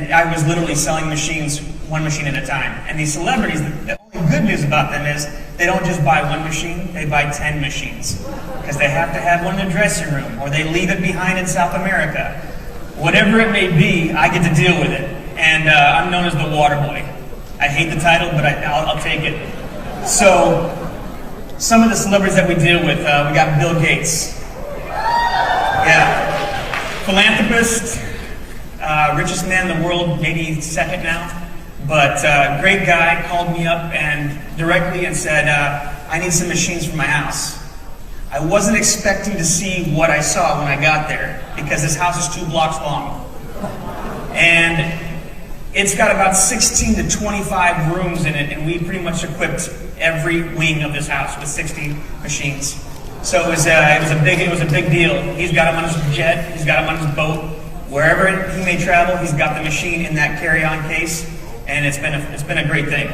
and I was literally selling machines, one machine at a time. And these celebrities, the only good news about them is they don't just buy one machine, they buy 10 machines. Because they have to have one in their dressing room, or they leave it behind in South America. Whatever it may be, I get to deal with it. And I'm known as the water boy. I hate the title, but I'll take it. So, some of the celebrities that we deal with, we got Bill Gates. Yeah. Philanthropist, richest man in the world, maybe second now. But great guy, called me up and directly and said, I need some machines for my house. I wasn't expecting to see what I saw when I got there, because this house is 2 blocks long. And it's got about 16 to 25 rooms in it, and we pretty much equipped every wing of this house with 60 machines. So it was a big deal. He's got them on his jet, he's got them on his boat. Wherever he may travel, he's got the machine in that carry-on case, and it's been a great thing.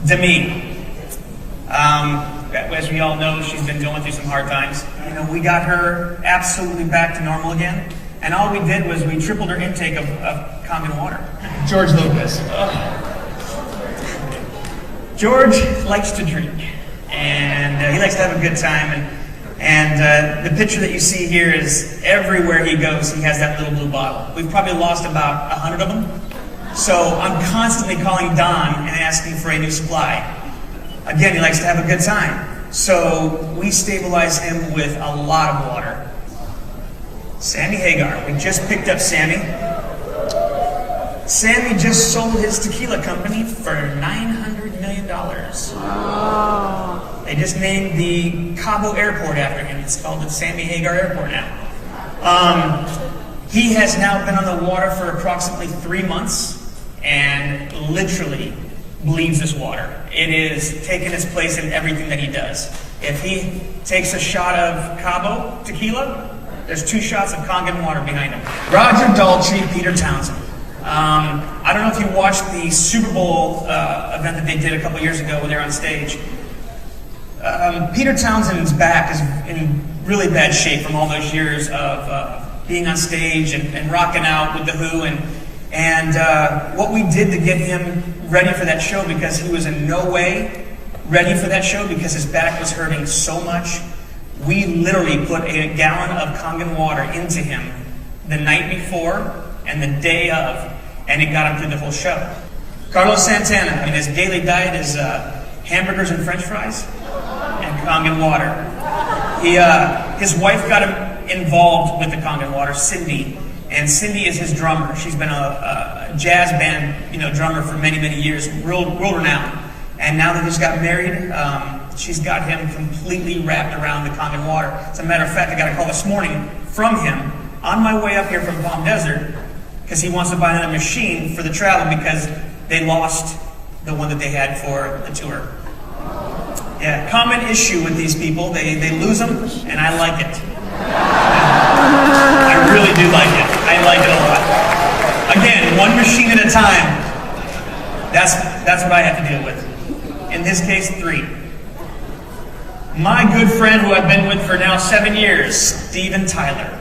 Demi. As we all know, she's been going through some hard times. You know, we got her absolutely back to normal again, and all we did was we tripled her intake of Kangen water. George Lopez. George likes to drink, and he likes to have a good time. And the picture that you see here is everywhere he goes, he has that little blue bottle. We've probably lost about 100 of them. So I'm constantly calling Don and asking for a new supply. Again, he likes to have a good time. So we stabilize him with a lot of water. Sammy Hagar. We just picked up Sammy. Sammy just sold his tequila company for $900 million. Oh. They just named the Cabo Airport after him. It's called the Sammy Hagar Airport now. He has now been on the water for approximately 3 months and literally bleeds this water. It is taking its place in everything that he does. If he takes a shot of Cabo tequila, there's 2 shots of Kangen water behind him. Roger Daltrey, Peter Townsend. I don't know if you watched the Super Bowl event that they did a couple years ago when they were on stage. Peter Townsend's back is in really bad shape from all those years of being on stage and rocking out with The Who. And what we did to get him ready for that show, because he was in no way ready for that show because his back was hurting so much, we literally put a gallon of Kangen water into him the night before and the day of, and it got him through the whole show. Carlos Santana, I mean, his daily diet is hamburgers and french fries and Kangen water. His wife got him involved with the Kangen water, Cindy. And Cindy is his drummer. She's been a jazz band, drummer for many, many years, world renowned. And now that he's got married, she's got him completely wrapped around the Kangen water. As a matter of fact, I got a call this morning from him on my way up here from Palm Desert, because he wants to buy another machine for the travel because they lost the one that they had for the tour. Yeah, common issue with these people, they lose them, and I like it. I really do like it. I like it a lot. Again, one machine at a time. That's what I have to deal with. In this case, 3. My good friend who I've been with for now 7 years, Steven Tyler.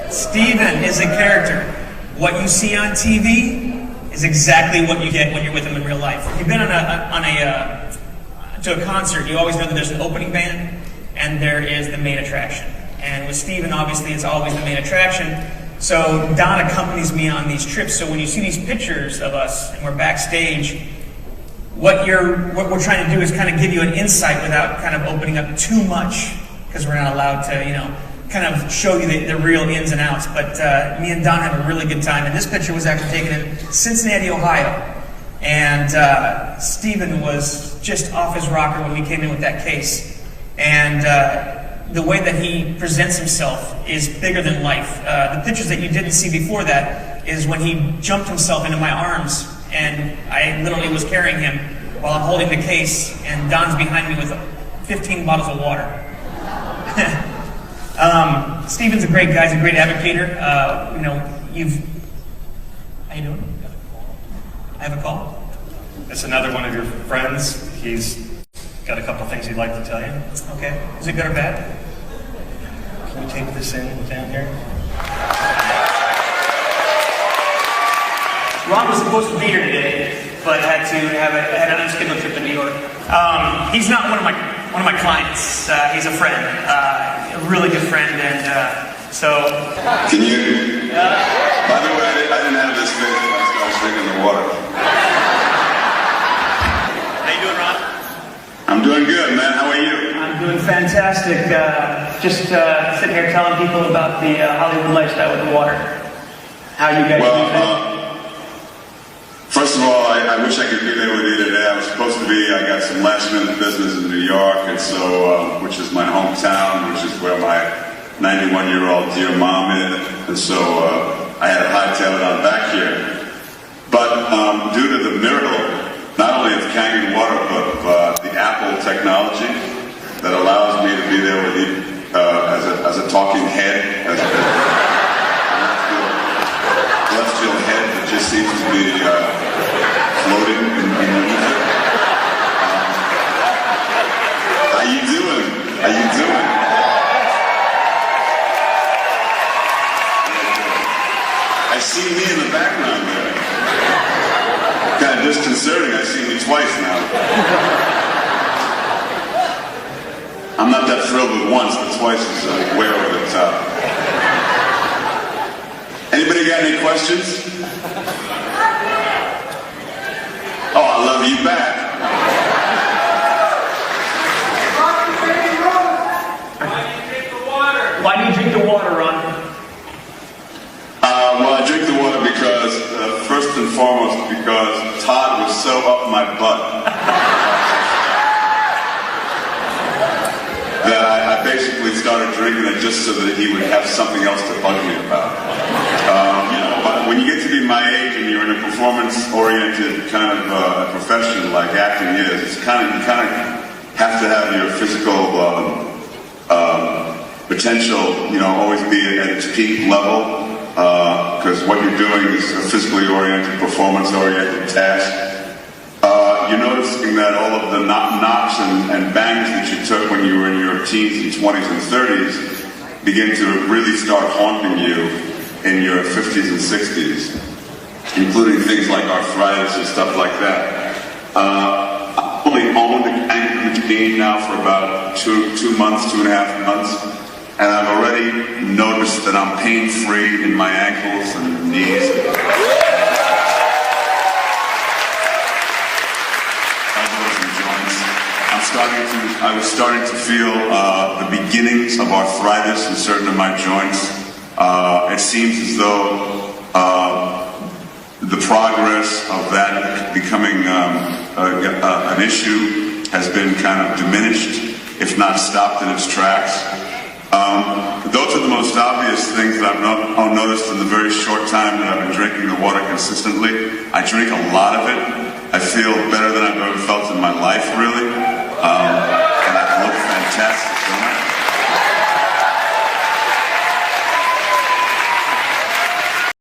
Steven is a character. What you see on TV is exactly what you get when you're with him in real life. If you've been to a concert, you always know that there's an opening band and there is the main attraction. And with Steven, obviously, it's always the main attraction. So Don accompanies me on these trips. So when you see these pictures of us and we're backstage, what we're trying to do is kind of give you an insight without kind of opening up too much, because we're not allowed to, kind of show you the real ins and outs. But me and Don have a really good time. And this picture was actually taken in Cincinnati, Ohio. And Steven was just off his rocker when we came in with that case. And the way that he presents himself is bigger than life. The pictures that you didn't see before that is when he jumped himself into my arms, and I literally was carrying him while I'm holding the case, and Don's behind me with 15 bottles of water. Steven's a great guy. He's a great advocator. How you doing? I have a call. It's another one of your friends. He's got a couple things he'd like to tell you. Okay. Is it good or bad? Can we take this in down here? Ron was supposed to be here today, but had an unscheduled trip to New York. He's not one of my clients. He's a friend, a really good friend, and so. Can you? By the way, I didn't have this face when I was drinking the water. How you doing, Ron? I'm doing good, man. How are you? I'm doing fantastic. Just sitting here telling people about the Hollywood lifestyle with the water. How you guys doing? First of all, I wish I could be there with you today. I was supposed to be. I got some last minute business in New York, and so which is my hometown, which is where my 91-year-old dear mom is, and so I had to hightail it on back here. But due to the miracle, not only of Kangen water, but the Apple technology that allows me to be there with you as a talking head, as a celestial head that just seems to be floating in the ether. How you doing? How you doing? I see me in the background there. Kind of disconcerting. I see me twice now. I'm not that thrilled with once, but twice is way over the top. Anybody got any questions? Oh, I love you back. Why do you drink the water, Ron? Well, I drink the water because, first and foremost, because Todd was so up my butt that I basically started drinking it just so that he would have something else to bug me about. But when you get to be my age and you're in a performance-oriented kind of profession like acting is, you kind of have to have your physical potential, always be at its peak level. Because what you're doing is a physically oriented, performance-oriented task. You're noticing that all of the knocks and bangs that you took when you were in your teens and 20s and 30s begin to really start haunting you in your 50s and 60s, including things like arthritis and stuff like that. I've only owned a Kangen machine now for about 2 months, 2.5 months. And I've already noticed that I'm pain-free in my ankles and knees. Elbows and joints. I was starting to feel the beginnings of arthritis in certain of my joints. It seems as though the progress of that becoming an issue has been kind of diminished, if not stopped in its tracks. Those are the most obvious things that I've noticed in the very short time that I've been drinking the water consistently. I drink a lot of it. I feel better than I've ever felt in my life, really. And I look fantastic, don't I?